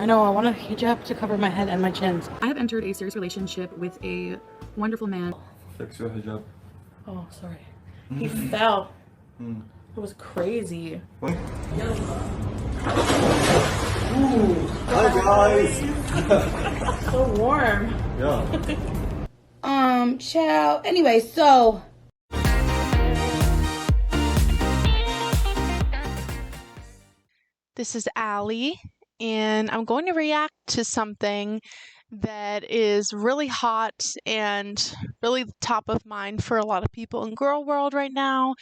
I know, I want a hijab to cover my head and my chins. I have entered a serious relationship with a wonderful man. Fix your hijab. Oh, sorry. He fell. It was crazy. What? Ooh, hi guys. So warm. Yeah. Child. Anyway, so this is Allie, and I'm going to react to something that is really hot and really top of mind for a lot of people in girl world right now.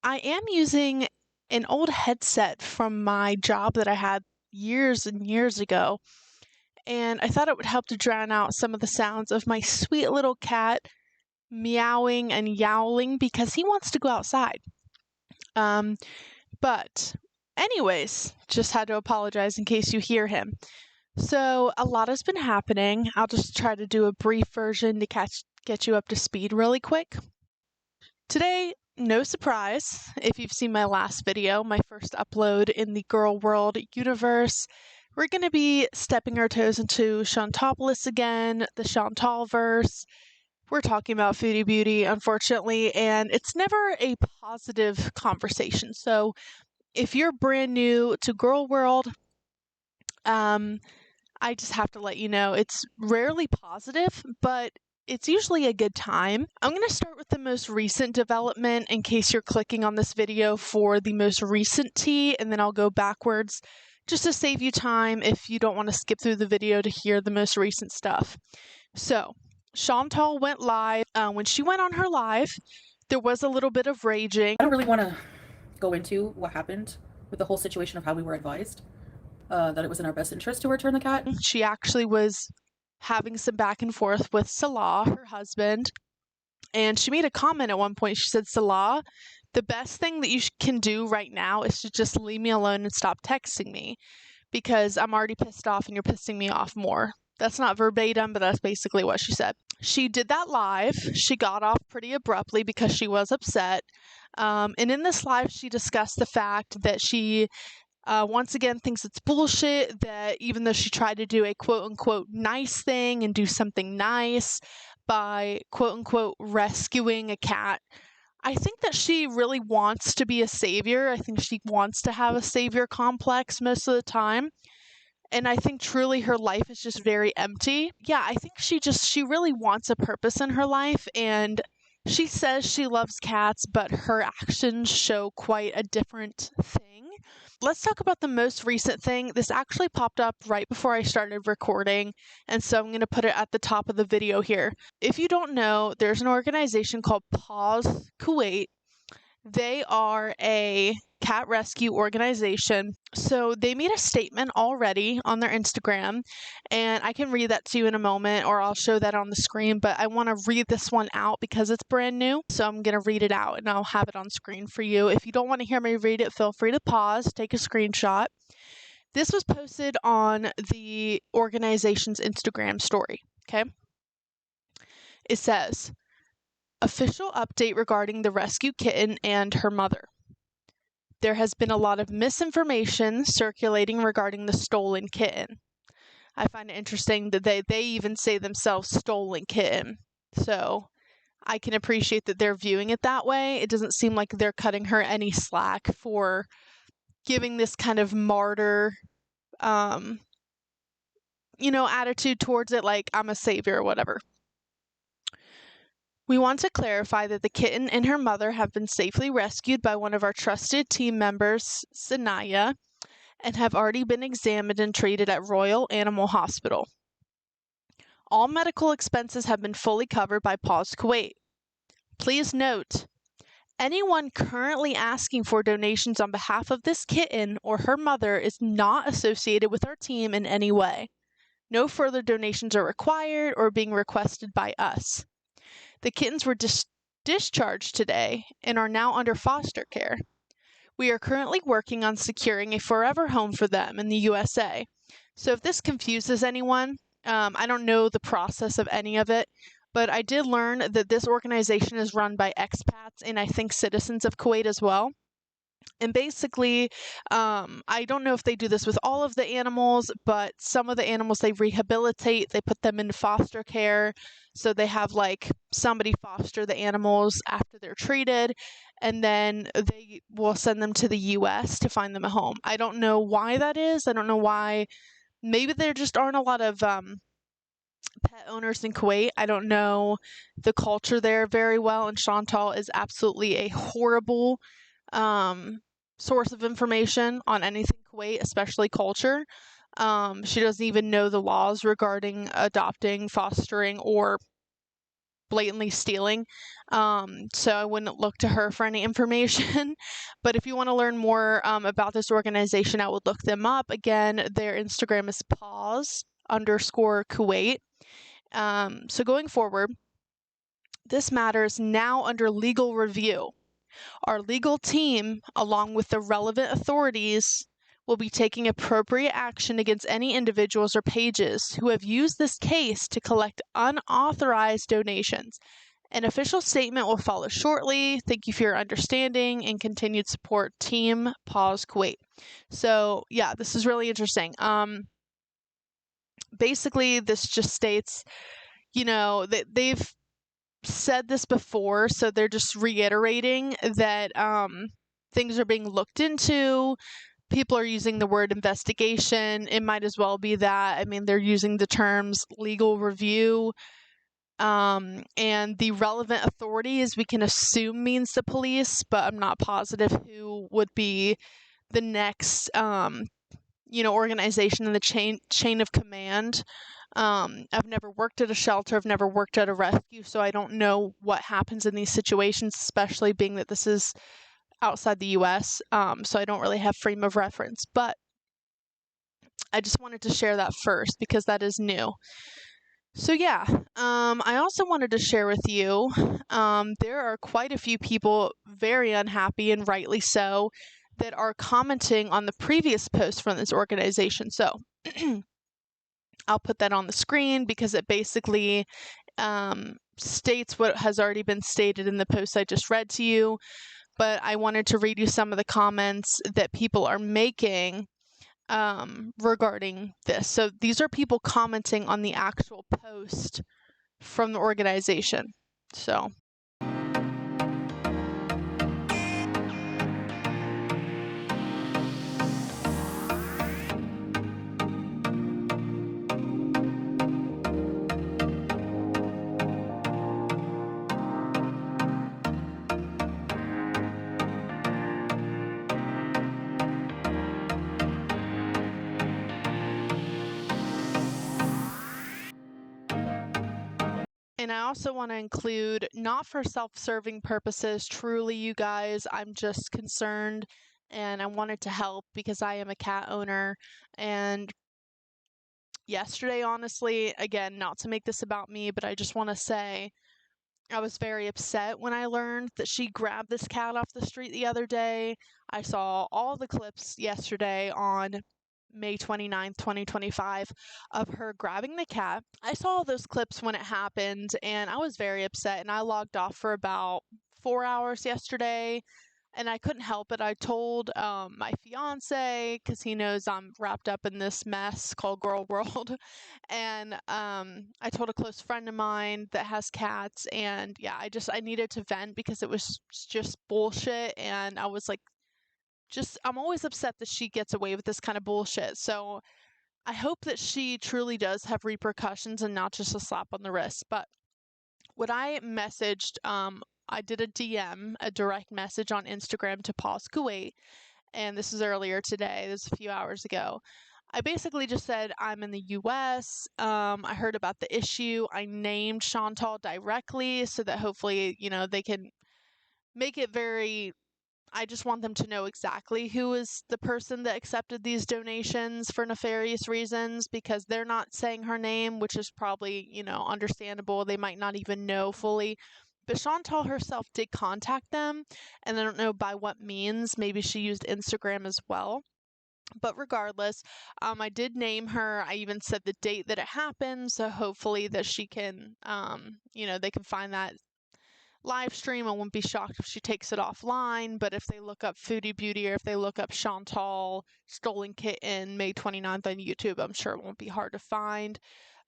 I am using an old headset from my job that I had years and years ago, and I thought it would help to drown out some of the sounds of my sweet little cat meowing and yowling because he wants to go outside. But anyways, just had to apologize in case you hear him. So a lot has been happening. I'll just try to do a brief version to get you up to speed really quick. Today, no surprise, if you've seen my last video, my first upload in the girl world universe, we're going to be stepping our toes into Chantopolis again, the Chantal verse. We're talking about foodie beauty, unfortunately, and it's never a positive conversation. So if you're brand new to girl world, I just have to let you know it's rarely positive, but it's usually a good time. I'm going to start with the most recent development in case you're clicking on this video for the most recent tea, and then I'll go backwards just to save you time if you don't want to skip through the video to hear the most recent stuff. So, Chantal went live. When she went on her live, there was a little bit of raging. I don't really want to go into what happened with the whole situation of how we were advised that it was in our best interest to return the cat. She actually was having some back and forth with Salah, her husband, and she made a comment at one point. She said, Salah, the best thing that you can do right now is to just leave me alone and stop texting me because I'm already pissed off and you're pissing me off more. That's not verbatim, but that's basically what she said. She did that live. She got off pretty abruptly because she was upset. And in this live, she discussed the fact that she once again thinks it's bullshit that even though she tried to do a quote-unquote nice thing and do something nice by quote-unquote rescuing a cat, I think that she really wants to be a savior. I think she wants to have a savior complex most of the time. And I think truly her life is just very empty. Yeah, I think she really wants a purpose in her life, and she says she loves cats, but her actions show quite a different thing. Let's talk about the most recent thing. This actually popped up right before I started recording, and so I'm going to put it at the top of the video here. If you don't know, there's an organization called Pause Kuwait. They are a cat rescue organization. So they made a statement already on their Instagram, and I can read that to you in a moment, or I'll show that on the screen, but I want to read this one out because it's brand new. So I'm going to read it out and I'll have it on screen for you. If you don't want to hear me read it, feel free to pause, take a screenshot. This was posted on the organization's Instagram story, okay? It says, official update regarding the rescue kitten and her mother. There has been a lot of misinformation circulating regarding the stolen kitten. I find it interesting that they even say themselves stolen kitten. So I can appreciate that they're viewing it that way. It doesn't seem like they're cutting her any slack for giving this kind of martyr, attitude towards it, like I'm a savior or whatever. We want to clarify that the kitten and her mother have been safely rescued by one of our trusted team members, Sanaya, and have already been examined and treated at Royal Animal Hospital. All medical expenses have been fully covered by Pause Kuwait. Please note, anyone currently asking for donations on behalf of this kitten or her mother is not associated with our team in any way. No further donations are required or being requested by us. The kittens were discharged today and are now under foster care. We are currently working on securing a forever home for them in the USA. So if this confuses anyone, I don't know the process of any of it, but I did learn that this organization is run by expats and I think citizens of Kuwait as well. And basically, I don't know if they do this with all of the animals, but some of the animals they rehabilitate, they put them into foster care. So they have like somebody foster the animals after they're treated, and then they will send them to the US to find them a home. I don't know why that is. I don't know why. Maybe there just aren't a lot of pet owners in Kuwait. I don't know the culture there very well, and Chantal is absolutely a horrible um, source of information on anything Kuwait, especially culture. She doesn't even know the laws regarding adopting, fostering, or blatantly stealing. So I wouldn't look to her for any information. But if you want to learn more about this organization, I would look them up. Again, their Instagram is pause_Kuwait. So going forward, this matter is now under legal review. Our legal team, along with the relevant authorities, will be taking appropriate action against any individuals or pages who have used this case to collect unauthorized donations. An official statement will follow shortly. Thank you for your understanding and continued support, Team Pause Kuwait. So yeah, this is really interesting. Basically, this just states, that they've said this before, so they're just reiterating that things are being looked into. People are using the word investigation. It might as well be that. I mean, they're using the terms legal review. And the relevant authorities, we can assume means the police, but I'm not positive who would be the next, organization in the chain of command. I've never worked at a shelter. I've never worked at a rescue, so I don't know what happens in these situations, especially being that this is outside the U.S. So I don't really have frame of reference. But I just wanted to share that first because that is new. So yeah, I also wanted to share with you, there are quite a few people very unhappy, and rightly so, that are commenting on the previous post from this organization. So I'll put that on the screen because it basically states what has already been stated in the post I just read to you. But I wanted to read you some of the comments that people are making regarding this. So these are people commenting on the actual post from the organization. So and I also want to include, not for self-serving purposes, truly, you guys, I'm just concerned and I wanted to help because I am a cat owner. And yesterday, honestly, again, not to make this about me, but I just want to say I was very upset when I learned that she grabbed this cat off the street the other day. I saw all the clips yesterday on May 29th, 2025, of her grabbing the cat. I saw all those clips when it happened, and I was very upset, and I logged off for about 4 hours yesterday, and I couldn't help it. I told my fiance, because he knows I'm wrapped up in this mess called Girl World, and I told a close friend of mine that has cats, and yeah, I needed to vent because it was just bullshit, and I was like, I'm always upset that she gets away with this kind of bullshit. So I hope that she truly does have repercussions and not just a slap on the wrist. But what I messaged, I did a DM, a direct message on Instagram to Pause Kuwait, and this is earlier today, this was a few hours ago. I basically just said, I'm in the US. I heard about the issue. I named Chantal directly so that hopefully, they can make it very. I just want them to know exactly who is the person that accepted these donations for nefarious reasons, because they're not saying her name, which is probably, understandable. They might not even know fully. But Chantal herself did contact them, and I don't know by what means. Maybe she used Instagram as well. But regardless, I did name her. I even said the date that it happened, so hopefully that she can, they can find that live stream. I wouldn't be shocked if she takes it offline, but if they look up Foodie Beauty or if they look up Chantal Stolen Kitten May 29th on YouTube, I'm sure it won't be hard to find.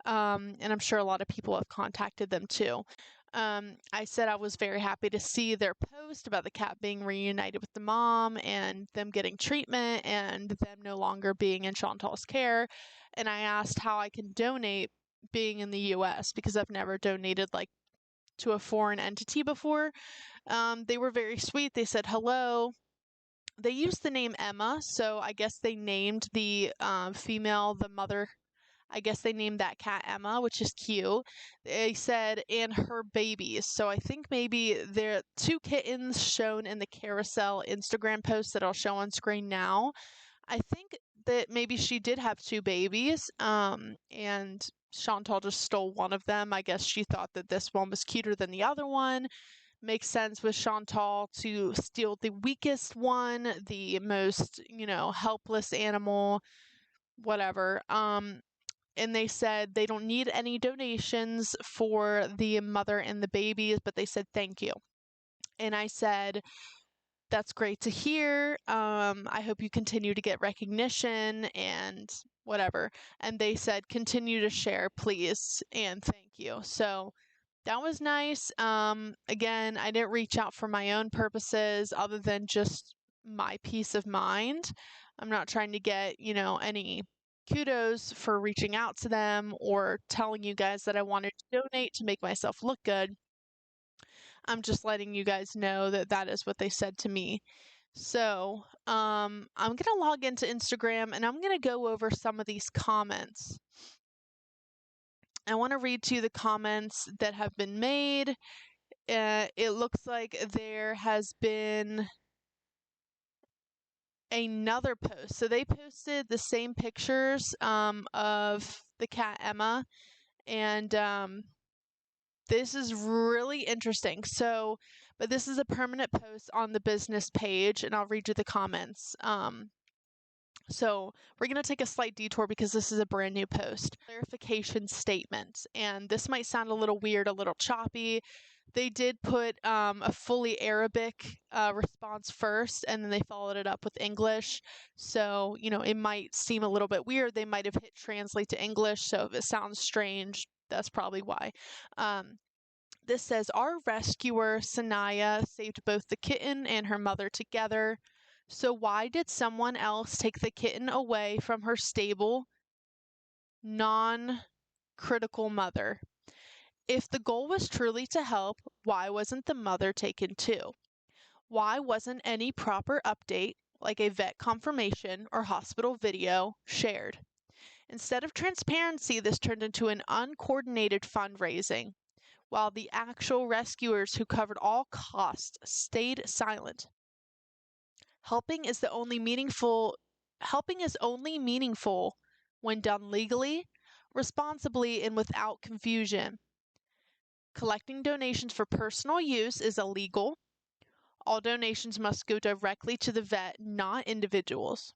And I'm sure a lot of people have contacted them too. I said I was very happy to see their post about the cat being reunited with the mom and them getting treatment and them no longer being in Chantal's care. And I asked how I can donate being in the US because I've never donated like to a foreign entity before. They were very sweet. They said hello. They used the name Emma, so I guess they named the female, the mother. I guess they named that cat Emma, which is cute. They said, and her babies. So I think maybe there are 2 kittens shown in the carousel Instagram post that I'll show on screen now. I think that maybe she did have 2 babies, and Chantal just stole one of them. I guess she thought that this one was cuter than the other one. Makes sense with Chantal to steal the weakest one, the most, helpless animal, whatever. And they said they don't need any donations for the mother and the babies, but they said thank you. And I said, that's great to hear. I hope you continue to get recognition and whatever. And they said, continue to share, please, and thank you. So that was nice. Again, I didn't reach out for my own purposes other than just my peace of mind. I'm not trying to get, any kudos for reaching out to them or telling you guys that I wanted to donate to make myself look good. I'm just letting you guys know that that is what they said to me. So, I'm going to log into Instagram and I'm going to go over some of these comments. I want to read to you the comments that have been made. It looks like there has been another post. So they posted the same pictures of the cat Emma, and this is really interesting. So, but this is a permanent post on the business page, and I'll read you the comments. So we're going to take a slight detour because this is a brand new post. Clarification statement, and this might sound a little weird, a little choppy. They did put a fully Arabic response first, and then they followed it up with English. So, it might seem a little bit weird. They might have hit translate to English, so if it sounds strange, that's probably why. This says, our rescuer, Sanaya, saved both the kitten and her mother together. So why did someone else take the kitten away from her stable, non-critical mother? If the goal was truly to help, why wasn't the mother taken too? Why wasn't any proper update, like a vet confirmation or hospital video, shared? Instead of transparency, this turned into an uncoordinated fundraising, while the actual rescuers who covered all costs stayed silent. Helping is only meaningful when done legally, responsibly, and without confusion. Collecting donations for personal use is illegal. All donations must go directly to the vet, not individuals.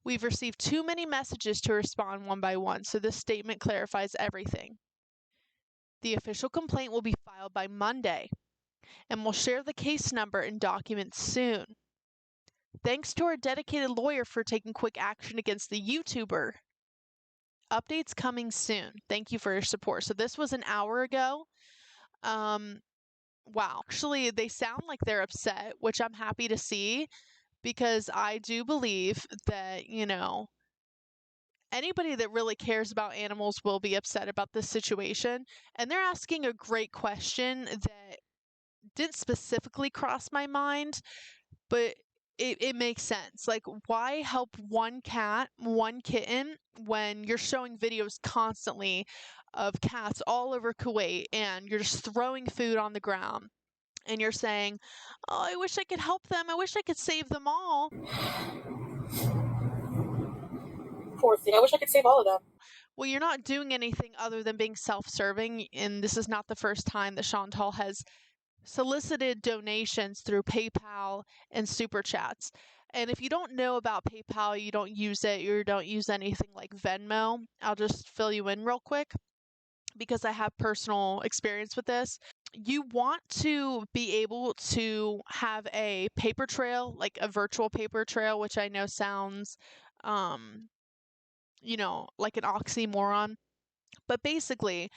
We've received too many messages to respond one by one, so this statement clarifies everything. The official complaint will be filed by Monday, and we'll share the case number and documents soon. Thanks to our dedicated lawyer for taking quick action against the YouTuber. Updates coming soon. Thank you for your support. So this was an hour ago. Wow. Actually, they sound like they're upset, which I'm happy to see because I do believe that, anybody that really cares about animals will be upset about this situation. And they're asking a great question that didn't specifically cross my mind, but it makes sense. Like, why help one cat, one kitten, when you're showing videos constantly of cats all over Kuwait and you're just throwing food on the ground and you're saying, oh, I wish I could help them. I wish I could save them all. Poor thing. I wish I could save all of them. Well, you're not doing anything other than being self-serving, and this is not the first time that Chantal has solicited donations through PayPal and Super Chats. And if you don't know about PayPal, you don't use it, or you don't use anything like Venmo, I'll just fill you in real quick because I have personal experience with this. you want to be able to have a paper trail, like a virtual paper trail, which I know sounds, like an oxymoron. But basically,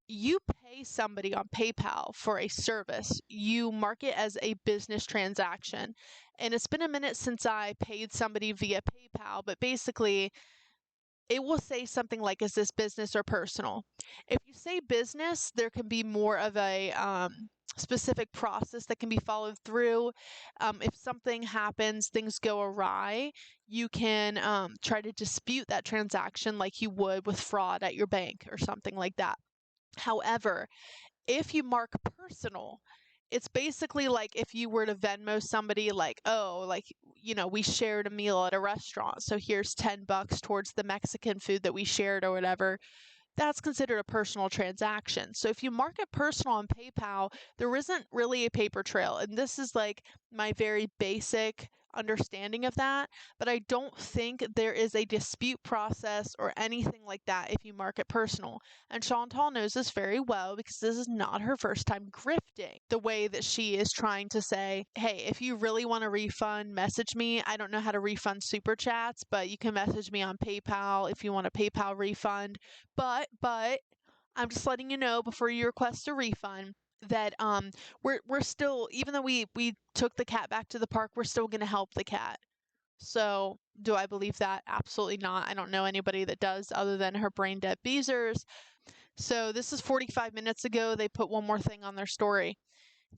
you pay somebody on PayPal for a service. You mark it as a business transaction. And it's been a minute since I paid somebody via PayPal, but basically, it will say something like, is this business or personal? If you say business, there can be more of a specific process that can be followed through. If something happens, things go awry, you can try to dispute that transaction like you would with fraud at your bank or something like that. However, if you mark personal, it's basically like if you were to Venmo somebody, like, oh, like, we shared a meal at a restaurant, so here's $10 towards the Mexican food that we shared or whatever. That's considered a personal transaction. So if you mark it personal on PayPal, there isn't really a paper trail. And this is like my very basic understanding of that. But I don't think there is a dispute process or anything like that if you mark it personal. And Chantal knows this very well because this is not her first time grifting. The way that she is trying to say, hey, if you really want a refund, message me. I don't know how to refund super chats, but you can message me on PayPal if you want a PayPal refund. But I'm just letting you know before you request a refund that we're still, even though we took the cat back to the park, we're still going to help the cat. So do I believe that? Absolutely not. I don't know anybody that does other than her brain dead Beezers. So this is 45 minutes ago. They put one more thing on their story.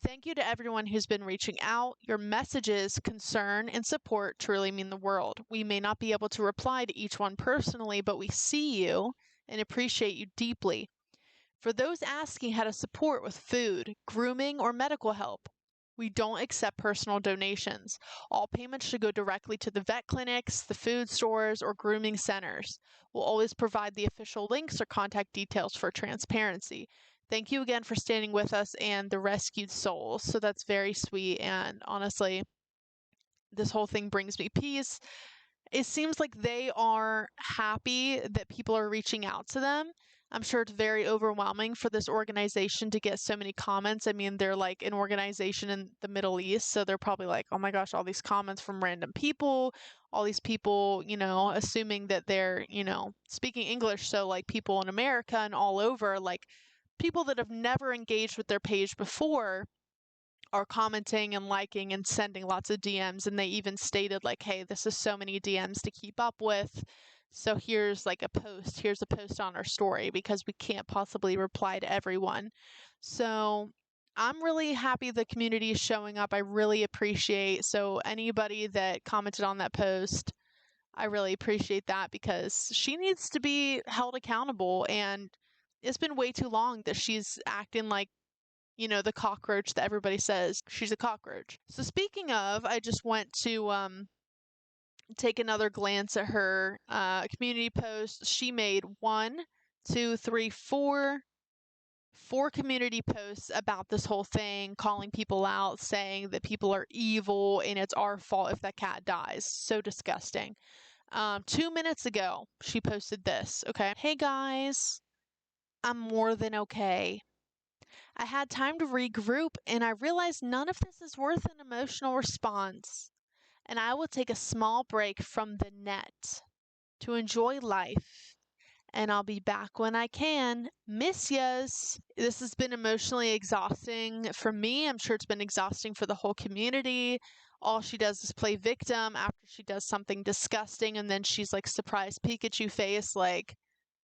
Thank you to everyone who's been reaching out. Your messages, concern, and support truly mean the world. We may not be able to reply to each one personally, but we see you and appreciate you deeply. For those asking how to support with food, grooming, or medical help, we don't accept personal donations. All payments should go directly to the vet clinics, the food stores, or grooming centers. We'll always provide the official links or contact details for transparency. Thank you again for standing with us and the rescued souls. So that's very sweet, and honestly, this whole thing brings me peace. It seems like they are happy that people are reaching out to them. I'm sure it's very overwhelming for this organization to get so many comments. I mean, they're like an organization in the Middle East, so they're probably like, oh my gosh, all these comments from random people, all these people, assuming that they're, speaking English. So, like, people in America and all over, like, people that have never engaged with their page before are commenting and liking and sending lots of DMs, and they even stated like, hey, this is so many DMs to keep up with, so here's a post on our story because we can't possibly reply to everyone. So I'm really happy the community is showing up. I really appreciate, so anybody that commented on that post, I really appreciate that because she needs to be held accountable, and it's been way too long that she's acting like, the cockroach that everybody says she's a cockroach. So speaking of, I just went to take another glance at her community post. She made four community posts about this whole thing, calling people out, saying that people are evil and it's our fault if that cat dies. So disgusting. 2 minutes ago, she posted this. Okay. Hey guys, I'm more than okay. I had time to regroup, and I realized none of this is worth an emotional response, and I will take a small break from the net to enjoy life, and I'll be back when I can. Miss yas. This has been emotionally exhausting for me. I'm sure it's been exhausting for the whole community. All she does is play victim after she does something disgusting, and then she's like surprised Pikachu face, like,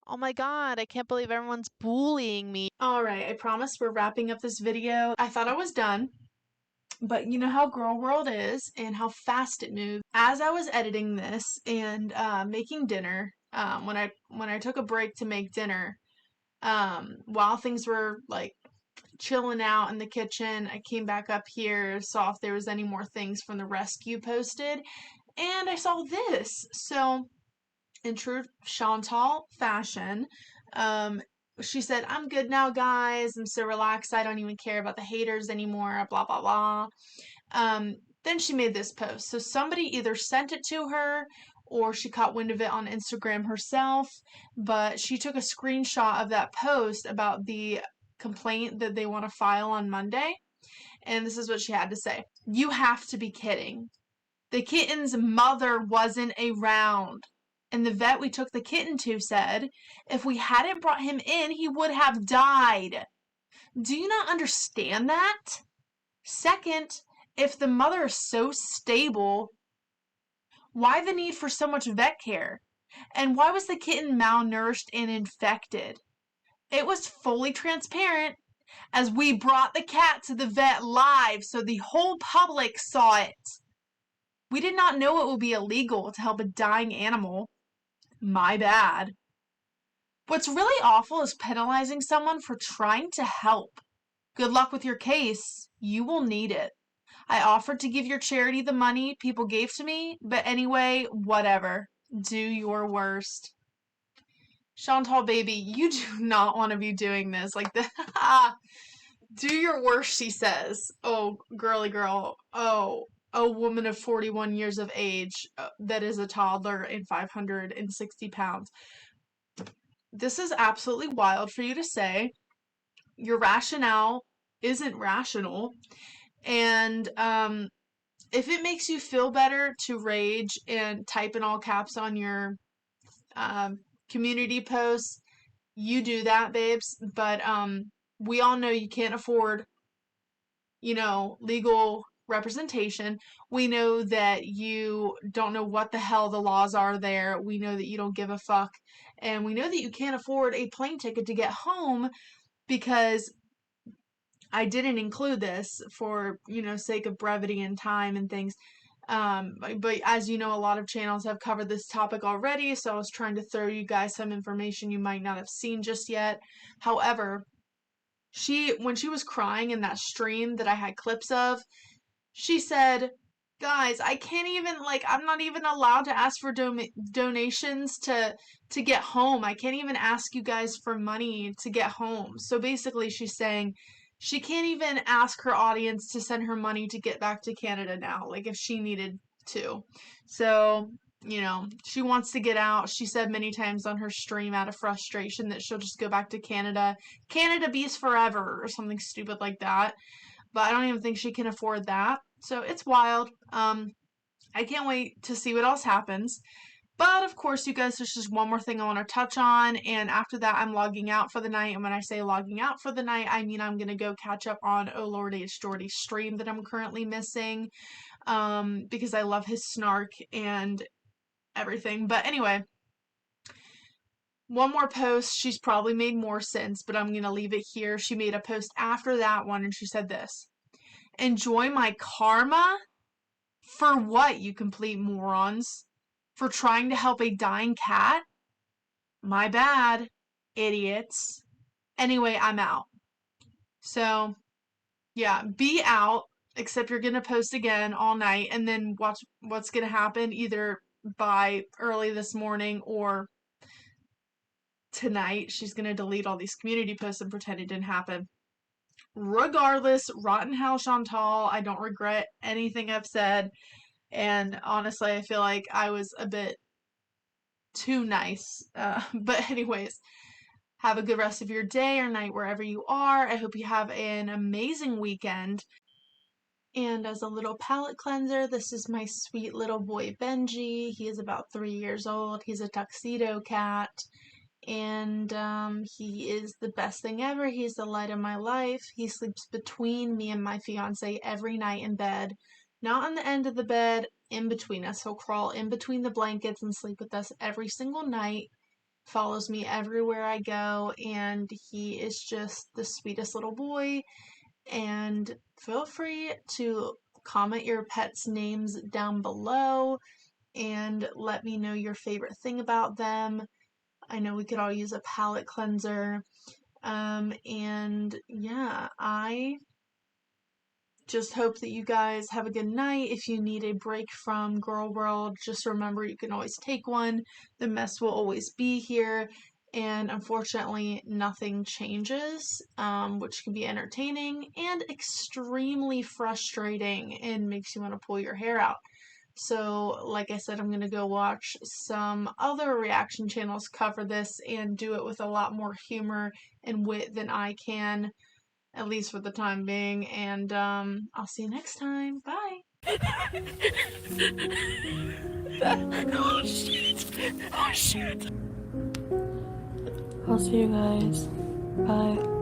oh my god, I can't believe everyone's bullying me. Alright, I promise we're wrapping up this video. I thought I was done, but you know how girl world is and how fast it moves. As I was editing this and making dinner, when I took a break to make dinner, while things were like chilling out in the kitchen, I came back up here, saw if there was any more things from the rescue posted, and I saw this. So in true Chantal fashion, she said, I'm good now, guys. I'm so relaxed. I don't even care about the haters anymore, blah, blah, blah. Then she made this post. So somebody either sent it to her or she caught wind of it on Instagram herself, but she took a screenshot of that post about the complaint that they want to file on Monday. And this is what she had to say. You have to be kidding. The kitten's mother wasn't around. And the vet we took the kitten to said, if we hadn't brought him in, he would have died. Do you not understand that? Second, if the mother is so stable, why the need for so much vet care? And why was the kitten malnourished and infected? It was fully transparent, as we brought the cat to the vet live so the whole public saw it. We did not know it would be illegal to help a dying animal. My bad. What's really awful is penalizing someone for trying to help. Good luck with your case. You will need it. I offered to give your charity the money people gave to me, but anyway, whatever. Do your worst. Chantal, baby, you do not want to be doing this like that. Do your worst, she says. Oh, girly girl. Oh, a woman of 41 years of age that is a toddler and 560 pounds. This is absolutely wild for you to say. Your rationale isn't rational. And if it makes you feel better to rage and type in all caps on your community posts, you do that, babes. But we all know you can't afford, legal representation. We know that you don't know what the hell the laws are there. We know that you don't give a fuck. And we know that you can't afford a plane ticket to get home, because I didn't include this for, sake of brevity and time and things. But as you know, a lot of channels have covered this topic already, so I was trying to throw you guys some information you might not have seen just yet. However, when she was crying in that stream that I had clips of, she said, guys, I can't even, I'm not even allowed to ask for donations to get home. I can't even ask you guys for money to get home. So basically she's saying she can't even ask her audience to send her money to get back to Canada now, if she needed to. So, she wants to get out. She said many times on her stream out of frustration that she'll just go back to Canada. Canada bees forever or something stupid like that. But I don't even think she can afford that. So it's wild. I can't wait to see what else happens. But of course, you guys, there's just one more thing I want to touch on. And after that, I'm logging out for the night. And when I say logging out for the night, I mean I'm going to go catch up on Oh Lordy, it's Jordy's stream that I'm currently missing. Because I love his snark and everything. But anyway, one more post. She's probably made more since, but I'm going to leave it here. She made a post after that one, and she said this. Enjoy my karma? For what, you complete morons? For trying to help a dying cat? My bad, idiots. Anyway, I'm out. So, yeah, be out, except you're going to post again all night, and then watch what's going to happen either by early this morning or tonight. She's going to delete all these community posts and pretend it didn't happen. Regardless, rotten hell, Chantal. I don't regret anything I've said. And honestly, I feel like I was a bit too nice. But anyways, have a good rest of your day or night wherever you are. I hope you have an amazing weekend. And as a little palate cleanser, this is my sweet little boy Benji. He is about 3 years old. He's a tuxedo cat. And he is the best thing ever. He's the light of my life. He sleeps between me and my fiance every night in bed. Not on the end of the bed, in between us. He'll crawl in between the blankets and sleep with us every single night. Follows me everywhere I go, and he is just the sweetest little boy. And feel free to comment your pets' names down below and let me know your favorite thing about them. I know we could all use a palate cleanser. And yeah, I just hope that you guys have a good night. If you need a break from Girl World, just remember you can always take one. The mess will always be here. And unfortunately, nothing changes, which can be entertaining and extremely frustrating and makes you want to pull your hair out. So, like I said, I'm gonna go watch some other reaction channels cover this and do it with a lot more humor and wit than I can, at least for the time being. And I'll see you next time. Bye. Oh shit. Oh shit. I'll see you guys. Bye.